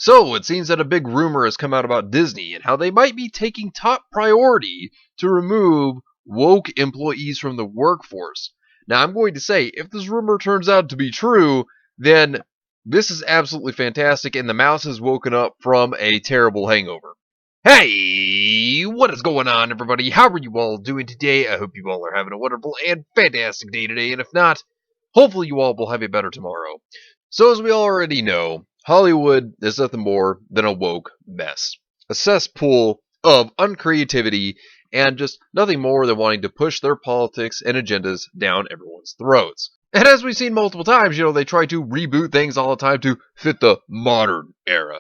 So, it seems that a big rumor has come out about Disney and how they might be taking top priority to remove woke employees from the workforce. Now, I'm going to say, if this rumor turns out to be true, then this is absolutely fantastic, and the mouse has woken up from a terrible hangover. Hey, what is going on, everybody? How are you all doing today? I hope you all are having a wonderful and fantastic day today, and if not, hopefully you all will have a better tomorrow. So, as we already know, Hollywood is nothing more than a woke mess. A cesspool of uncreativity and just nothing more than wanting to push their politics and agendas down everyone's throats. And as we've seen multiple times, they try to reboot things all the time to fit the modern era.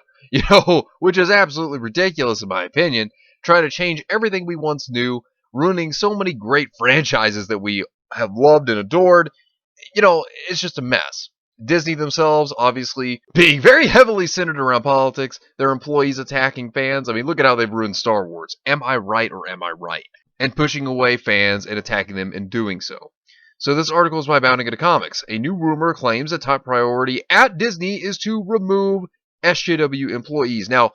Which is absolutely ridiculous in my opinion, trying to change everything we once knew, ruining so many great franchises that we have loved and adored. It's just a mess. Disney themselves, obviously, being very heavily centered around politics, their employees attacking fans. I mean, look at how they've ruined Star Wars. Am I right or am I right? And pushing away fans and attacking them in doing so. So this article is by Bounding Into Comics. A new rumor claims that top priority at Disney is to remove SJW employees. Now,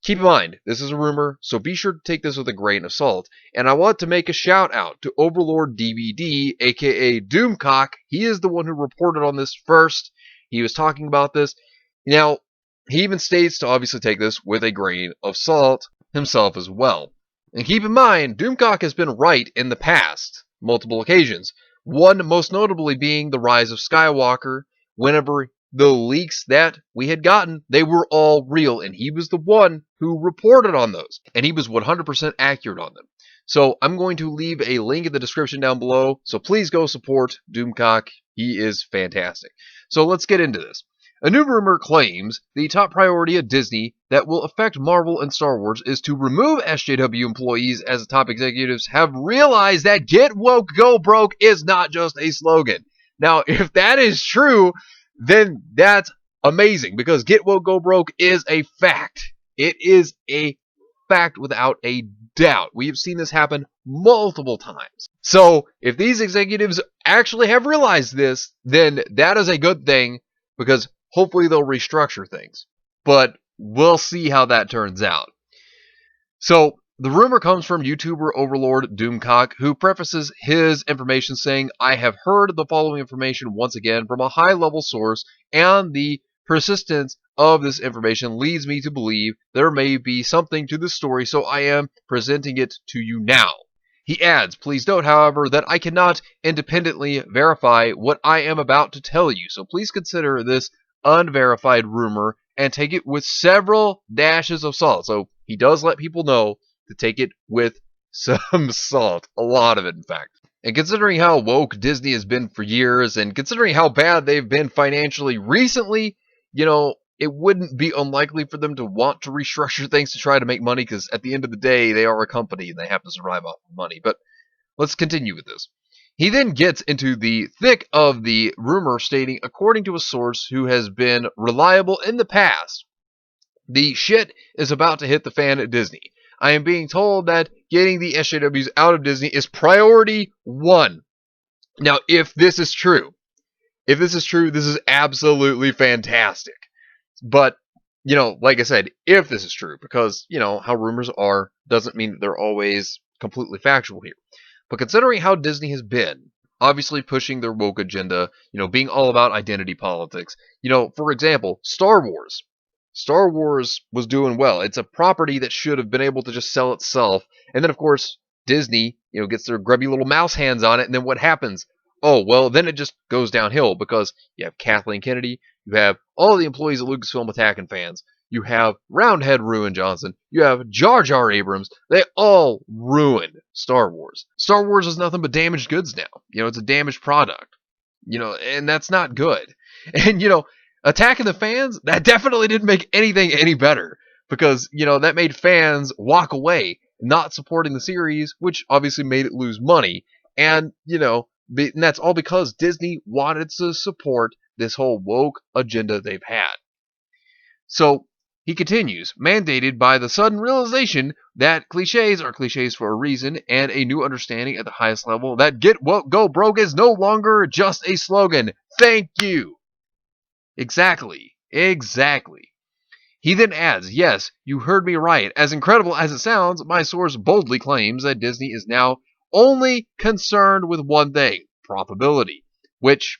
keep in mind, this is a rumor, so be sure to take this with a grain of salt. And I want to make a shout out to Overlord DVD, aka Doomcock. He is the one who reported on this first. He was talking about this. Now, he even states to obviously take this with a grain of salt himself as well. And keep in mind, Doomcock has been right in the past, multiple occasions. One most notably being the rise of Skywalker, whenever the leaks that we had gotten, they were all real, and he was the one who reported on those, and he was 100% accurate on them. So I'm going to leave a link in the description down below, so please go support Doomcock. He is fantastic. So let's get into this. A new rumor claims the top priority at Disney that will affect Marvel and Star Wars is to remove SJW employees, as the top executives have realized that Get Woke, Go Broke is not just a slogan. Now, if that is true, then that's amazing, because Get Woke, Go Broke is a fact. It is a fact without a doubt. We have seen this happen multiple times. So, if these executives actually have realized this, then that is a good thing, because hopefully they'll restructure things. But we'll see how that turns out. So, the rumor comes from YouTuber Overlord Doomcock, who prefaces his information saying, "I have heard the following information once again from a high-level source, and the persistence of this information leads me to believe there may be something to the story, so I am presenting it to you now." He adds, "Please note, however, that I cannot independently verify what I am about to tell you, so please consider this unverified rumor and take it with several dashes of salt." So he does let people know to take it with some salt. A lot of it, in fact. And considering how woke Disney has been for years, and considering how bad they've been financially recently, it wouldn't be unlikely for them to want to restructure things to try to make money, because at the end of the day, they are a company and they have to survive off of money. But let's continue with this. He then gets into the thick of the rumor, stating, according to a source who has been reliable in the past, the shit is about to hit the fan at Disney. I am being told that getting the SJWs out of Disney is priority one. Now, if this is true, this is absolutely fantastic. But, like I said, if this is true, because, how rumors are doesn't mean that they're always completely factual here. But considering how Disney has been, obviously pushing their woke agenda, being all about identity politics, for example, Star Wars. Star Wars was doing well. It's a property that should have been able to just sell itself. And then, of course, Disney, gets their grubby little mouse hands on it. And then what happens? Oh, well, then it just goes downhill, because you have Kathleen Kennedy, you have all the employees at Lucasfilm attacking fans, you have Roundhead Ruin Johnson, you have Jar Jar Abrams. They all ruined Star Wars. Star Wars is nothing but damaged goods now. It's a damaged product. And that's not good. And, attacking the fans, that definitely didn't make anything any better, because, that made fans walk away, not supporting the series, which obviously made it lose money. And, and that's all because Disney wanted to support this whole woke agenda they've had. So, he continues, mandated by the sudden realization that cliches are cliches for a reason, and a new understanding at the highest level that Get Woke, Go Broke is no longer just a slogan. Thank you. Exactly. He then adds, yes, you heard me right. As incredible as it sounds, my source boldly claims that Disney is now only concerned with one thing, profitability. Which,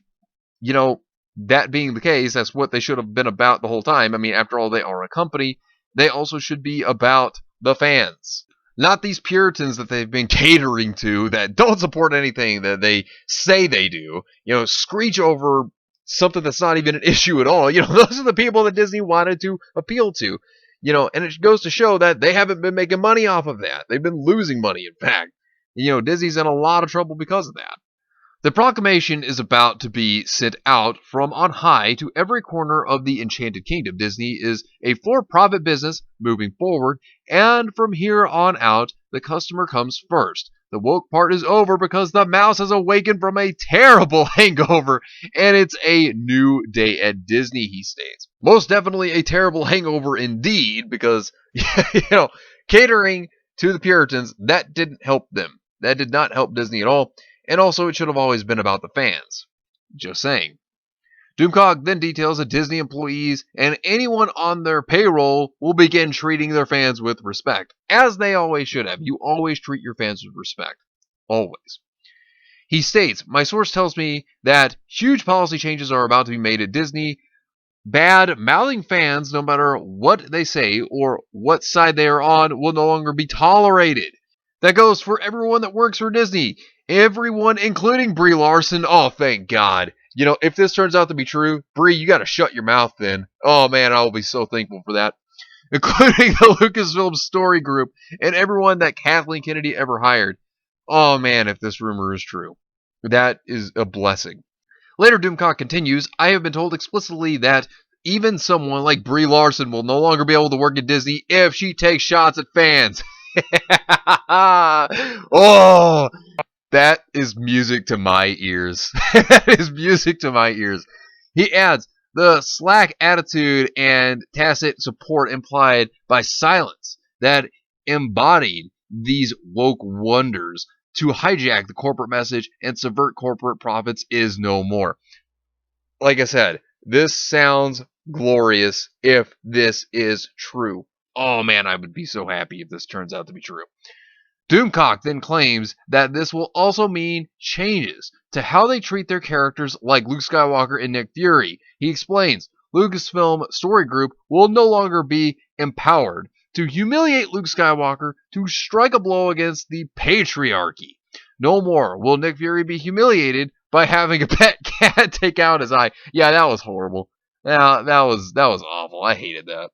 you know, that being the case, that's what they should have been about the whole time. I mean, after all, they are a company. They also should be about the fans. Not these Puritans that they've been catering to that don't support anything that they say they do. Screech over something that's not even an issue at all. Those are the people that Disney wanted to appeal to. And it goes to show that they haven't been making money off of that. They've been losing money, in fact. Disney's in a lot of trouble because of that. The proclamation is about to be sent out from on high to every corner of the Enchanted Kingdom. Disney is a for-profit business moving forward, and from here on out, the customer comes first. The woke part is over because the mouse has awakened from a terrible hangover, and it's a new day at Disney, he states. Most definitely a terrible hangover indeed, because, catering to the Puritans, that didn't help them. That did not help Disney at all. And also, it should have always been about the fans. Just saying. Doomcock then details that Disney employees and anyone on their payroll will begin treating their fans with respect, as they always should have. You always treat your fans with respect. Always. He states, my source tells me that huge policy changes are about to be made at Disney. Bad, mouthing fans, no matter what they say or what side they are on, will no longer be tolerated. That goes for everyone that works for Disney. Everyone, including Brie Larson. Oh, thank God. If this turns out to be true, Brie, you got to shut your mouth then. Oh, man, I will be so thankful for that. Including the Lucasfilm Story Group and everyone that Kathleen Kennedy ever hired. Oh, man, if this rumor is true. That is a blessing. Later, Doomcock continues, I have been told explicitly that even someone like Brie Larson will no longer be able to work at Disney if she takes shots at fans. Oh, that is music to my ears. That is music to my ears. He adds, the slack attitude and tacit support implied by silence that embodied these woke wonders to hijack the corporate message and subvert corporate profits is no more. Like I said, this sounds glorious if this is true. Oh man, I would be so happy if this turns out to be true. Doomcock then claims that this will also mean changes to how they treat their characters like Luke Skywalker and Nick Fury. He explains, Lucasfilm Story Group will no longer be empowered to humiliate Luke Skywalker to strike a blow against the patriarchy. No more will Nick Fury be humiliated by having a pet cat take out his eye. Yeah, that was horrible. Yeah, that was awful. I hated that.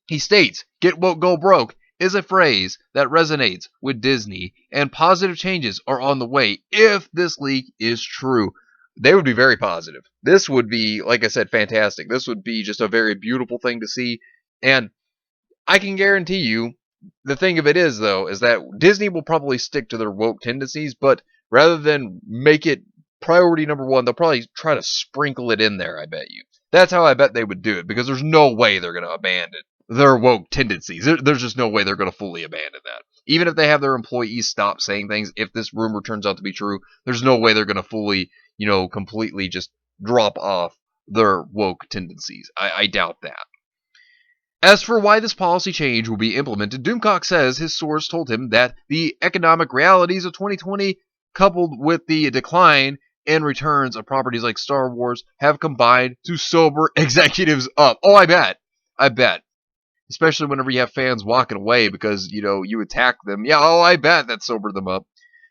He states, get woke, go broke is a phrase that resonates with Disney, and positive changes are on the way if this leak is true. They would be very positive. This would be, like I said, fantastic. This would be just a very beautiful thing to see, and I can guarantee you, the thing of it is, though, is that Disney will probably stick to their woke tendencies, but rather than make it priority number one, they'll probably try to sprinkle it in there, I bet you. That's how I bet they would do it, because there's no way they're going to abandon their woke tendencies. There's just no way they're going to fully abandon that. Even if they have their employees stop saying things, if this rumor turns out to be true, there's no way they're going to fully, completely just drop off their woke tendencies. I doubt that. As for why this policy change will be implemented, Doomcock says his source told him that the economic realities of 2020, coupled with the decline in returns of properties like Star Wars, have combined to sober executives up. Oh, I bet. Especially whenever you have fans walking away because, you attack them. Yeah, I bet that sobered them up.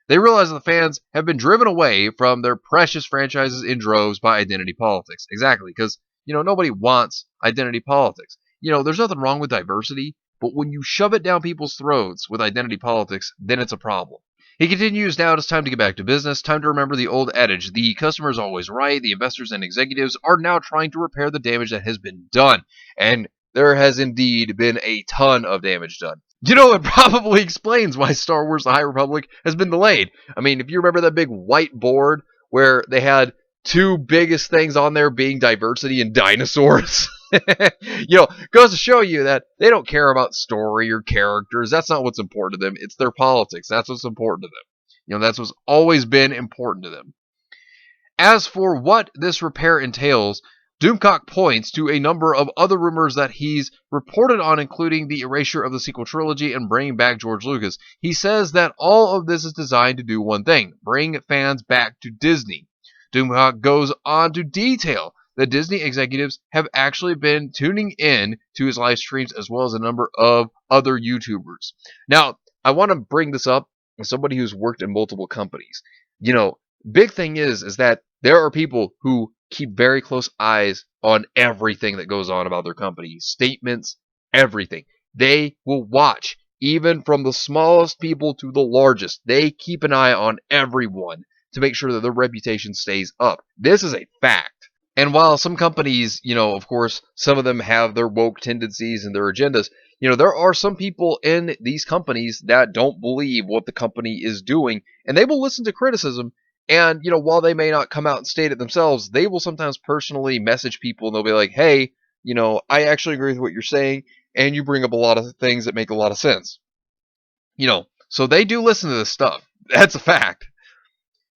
They realize that the fans have been driven away from their precious franchises in droves by identity politics. Exactly, because, nobody wants identity politics. There's nothing wrong with diversity, but when you shove it down people's throats with identity politics, then it's a problem. He continues, now it's time to get back to business, time to remember the old adage, the customer is always right, the investors and executives are now trying to repair the damage that has been done. And there has indeed been a ton of damage done. It probably explains why Star Wars The High Republic has been delayed. I mean, if you remember that big whiteboard where they had two biggest things on there being diversity and dinosaurs, goes to show you that they don't care about story or characters. That's not what's important to them. It's their politics. That's what's important to them. That's what's always been important to them. As for what this repair entails, Doomcock points to a number of other rumors that he's reported on, including the erasure of the sequel trilogy and bringing back George Lucas. He says that all of this is designed to do one thing: bring fans back to Disney. Doomcock goes on to detail that Disney executives have actually been tuning in to his live streams, as well as a number of other YouTubers. Now, I want to bring this up as somebody who's worked in multiple companies. Big thing is that there are people who keep very close eyes on everything that goes on about their company, statements, everything. They will watch, even from the smallest people to the largest. They keep an eye on everyone to make sure that their reputation stays up. This is a fact. And while some companies, of course, some of them have their woke tendencies and their agendas, there are some people in these companies that don't believe what the company is doing, and they will listen to criticism. And, while they may not come out and state it themselves, they will sometimes personally message people and they'll be like, hey, I actually agree with what you're saying, and you bring up a lot of things that make a lot of sense. So they do listen to this stuff. That's a fact.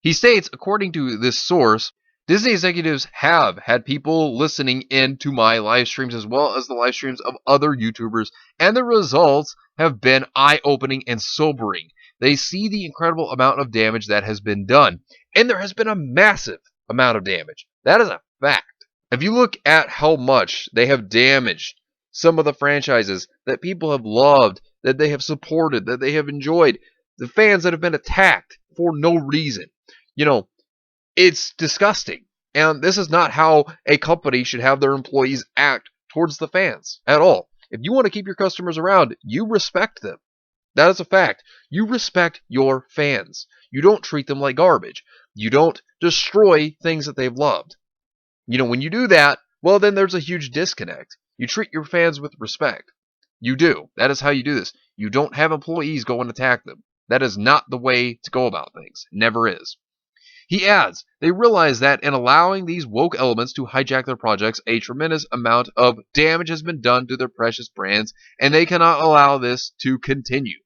He states, according to this source, Disney executives have had people listening in to my live streams as well as the live streams of other YouTubers, and the results have been eye-opening and sobering. They see the incredible amount of damage that has been done, and there has been a massive amount of damage. That is a fact. If you look at how much they have damaged some of the franchises that people have loved, that they have supported, that they have enjoyed, the fans that have been attacked for no reason, it's disgusting. And this is not how a company should have their employees act towards the fans at all. If you want to keep your customers around, you respect them. That is a fact. You respect your fans. You don't treat them like garbage. You don't destroy things that they've loved. When you do that, well, then there's a huge disconnect. You treat your fans with respect. You do. That is how you do this. You don't have employees go and attack them. That is not the way to go about things. It never is. He adds, they realize that in allowing these woke elements to hijack their projects, a tremendous amount of damage has been done to their precious brands, and they cannot allow this to continue.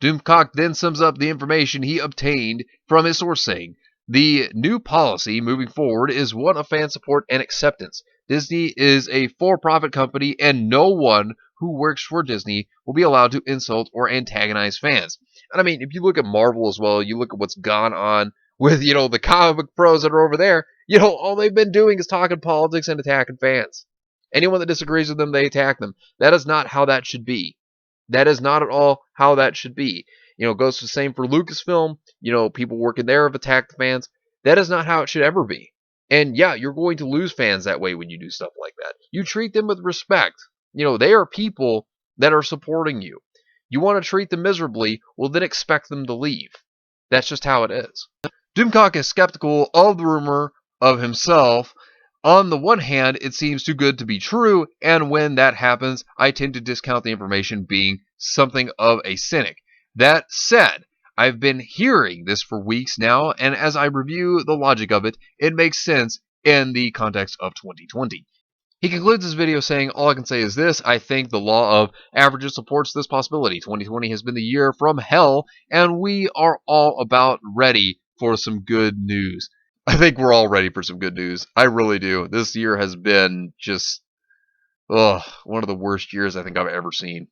Doomcock then sums up the information he obtained from his source, saying, the new policy moving forward is one of fan support and acceptance. Disney is a for-profit company, and no one who works for Disney will be allowed to insult or antagonize fans. And I mean, if you look at Marvel as well, you look at what's gone on with, the comic book pros that are over there, all they've been doing is talking politics and attacking fans. Anyone that disagrees with them, they attack them. That is not how that should be. That is not at all how that should be. It goes the same for Lucasfilm. People working there have attacked fans. That is not how it should ever be. And yeah, you're going to lose fans that way when you do stuff like that. You treat them with respect. They are people that are supporting you. You want to treat them miserably, well, then expect them to leave. That's just how it is. Doomcock is skeptical of the rumor of himself. On the one hand, it seems too good to be true, and when that happens, I tend to discount the information, being something of a cynic. That said, I've been hearing this for weeks now, and as I review the logic of it, it makes sense in the context of 2020. He concludes his video saying, all I can say is this: I think the law of averages supports this possibility. 2020 has been the year from hell, and we are all about ready for some good news. I think we're all ready for some good news. I really do. This year has been just one of the worst years I think I've ever seen.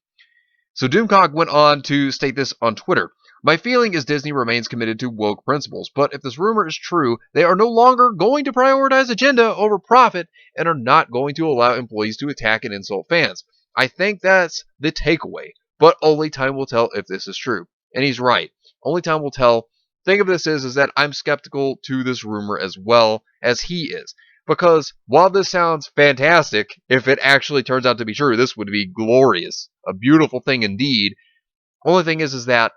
So Doomcock went on to state this on Twitter. My feeling is Disney remains committed to woke principles, but if this rumor is true, they are no longer going to prioritize agenda over profit and are not going to allow employees to attack and insult fans. I think that's the takeaway, but only time will tell if this is true. And he's right. Only time will tell. Thing of this is that I'm skeptical to this rumor as well as he is. Because while this sounds fantastic, if it actually turns out to be true, this would be glorious. A beautiful thing indeed. Only thing is that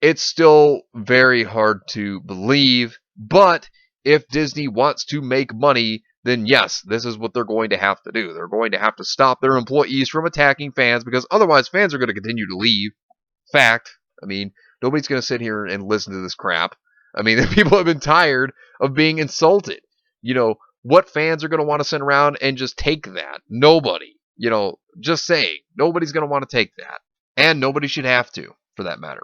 it's still very hard to believe. But if Disney wants to make money, then yes, this is what they're going to have to do. They're going to have to stop their employees from attacking fans, because otherwise fans are going to continue to leave. Fact. I mean, nobody's going to sit here and listen to this crap. I mean, people have been tired of being insulted. What fans are going to want to sit around and just take that? Nobody. Just saying. Nobody's going to want to take that. And nobody should have to, for that matter.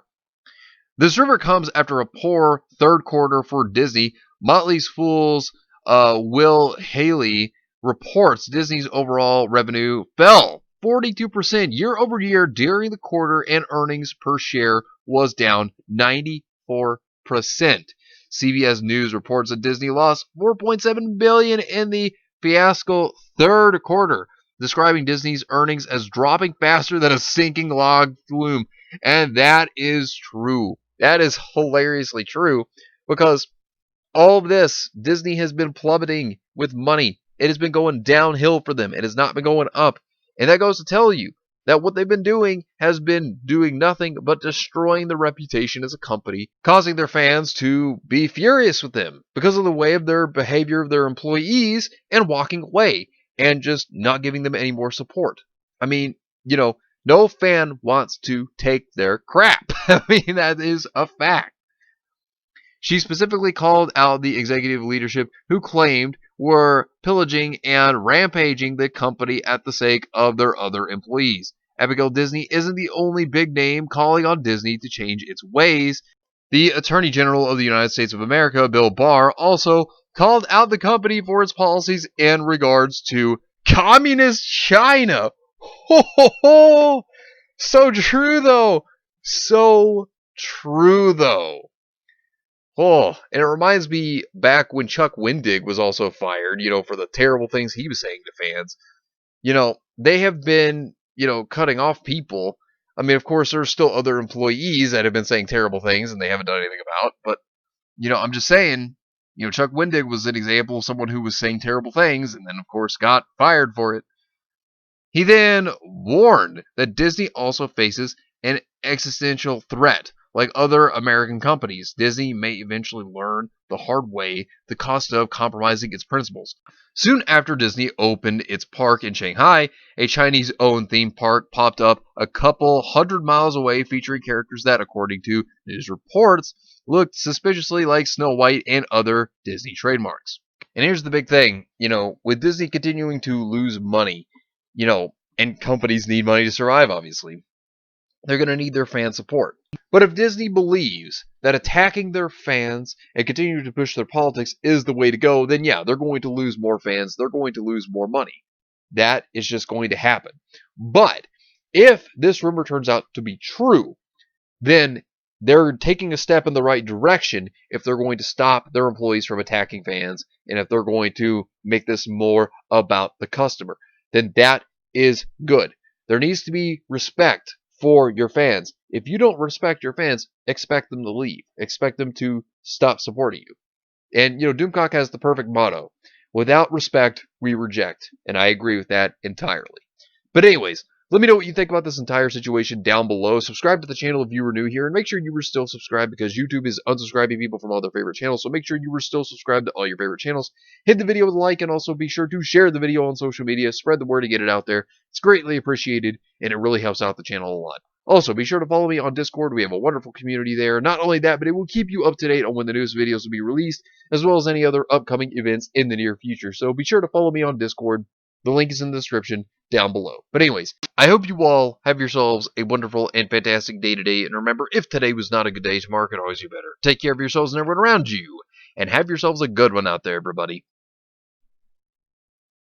This rumor comes after a poor third quarter for Disney. Motley Fool's Will Haley reports Disney's overall revenue fell 42% year over year during the quarter, and earnings per share was down 94%. CBS News reports that Disney lost $4.7 billion in the fiasco third quarter, describing Disney's earnings as dropping faster than a sinking log flume. And that is true. That is hilariously true, because all of this, Disney has been plummeting with money. It has been going downhill for them. It has not been going up. And that goes to tell you that what they've been doing has been doing nothing but destroying their reputation as a company, causing their fans to be furious with them because of the way of their behavior of their employees, and walking away and just not giving them any more support. I mean, no fan wants to take their crap. I mean, that is a fact. She specifically called out the executive leadership who claimed were pillaging and rampaging the company at the sake of their other employees. Abigail Disney isn't the only big name calling on Disney to change its ways. The Attorney General of the United States of America, Bill Barr, also called out the company for its policies in regards to communist China. Ho ho ho! So true though. So true though. Oh, and it reminds me back when Chuck Wendig was also fired, for the terrible things he was saying to fans. They have been, cutting off people. I mean, of course, there's still other employees that have been saying terrible things and they haven't done anything about. But, I'm just saying, Chuck Wendig was an example of someone who was saying terrible things and then, of course, got fired for it. He then warned that Disney also faces an existential threat. Like other American companies, Disney may eventually learn the hard way the cost of compromising its principles. Soon after Disney opened its park in Shanghai, a Chinese-owned theme park popped up a couple hundred miles away, featuring characters that, according to news reports, looked suspiciously like Snow White and other Disney trademarks. And here's the big thing, with Disney continuing to lose money, and companies need money to survive, obviously, they're going to need their fan support. But if Disney believes that attacking their fans and continuing to push their politics is the way to go, then yeah, they're going to lose more fans. They're going to lose more money. That is just going to happen. But if this rumor turns out to be true, then they're taking a step in the right direction if they're going to stop their employees from attacking fans, and if they're going to make this more about the customer. Then that is good. There needs to be respect for your fans. If you don't respect your fans, expect them to leave. Expect them to stop supporting you. And, Doomcock has the perfect motto: without respect, we reject. And I agree with that entirely. But anyways, let me know what you think about this entire situation down below. Subscribe to the channel if you were new here, and make sure you were still subscribed, because YouTube is unsubscribing people from all their favorite channels. So make sure you were still subscribed to all your favorite channels. Hit the video with a like, and also be sure to share the video on social media. Spread the word to get it out there. It's greatly appreciated, and it really helps out the channel a lot. Also, be sure to follow me on Discord. We have a wonderful community there. Not only that, but it will keep you up to date on when the newest videos will be released, as well as any other upcoming events in the near future. So be sure to follow me on Discord. The link is in the description down below. But anyways, I hope you all have yourselves a wonderful and fantastic day today. And remember, if today was not a good day, tomorrow can always be better. Take care of yourselves and everyone around you, and have yourselves a good one out there, everybody.